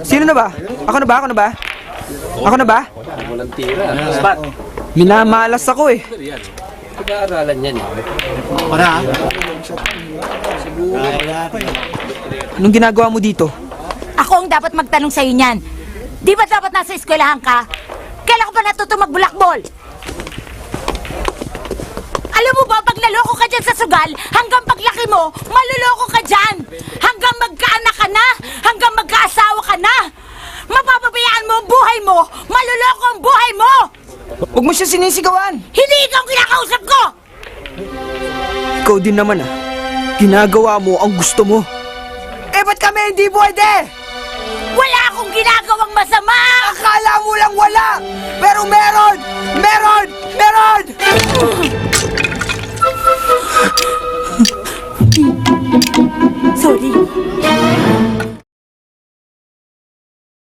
Sino na ba? Ako na ba? Ako na ba? Ako na ba? Walang tira. Spot. Minamalas ako eh. Pag-aaralan yan eh. Anong ginagawa mo dito? Ako ang dapat magtanong sa'yo niyan. Di ba dapat nasa eskwelahan ka? Kailan ko pa natuto magbulakbol? Alam mo ba, pag naloko ka dyan sa sugal, hanggang paglaki mo, maluloko ka dyan. Hanggang magkaanak ka na, hanggang magkaasawa ka na. Mapapabayaan mo ang buhay mo, maluloko ang buhay mo. Huwag mo siya sinisigawan. Hindi ikaw ang kinakausap ko. Ikaw din naman ah. Ginagawa mo ang gusto mo. Eh, ba't kami hindi pwede? Wala akong ginagawang masama. Akala mo lang wala! Pero meron! Meron! Meron! Sorry.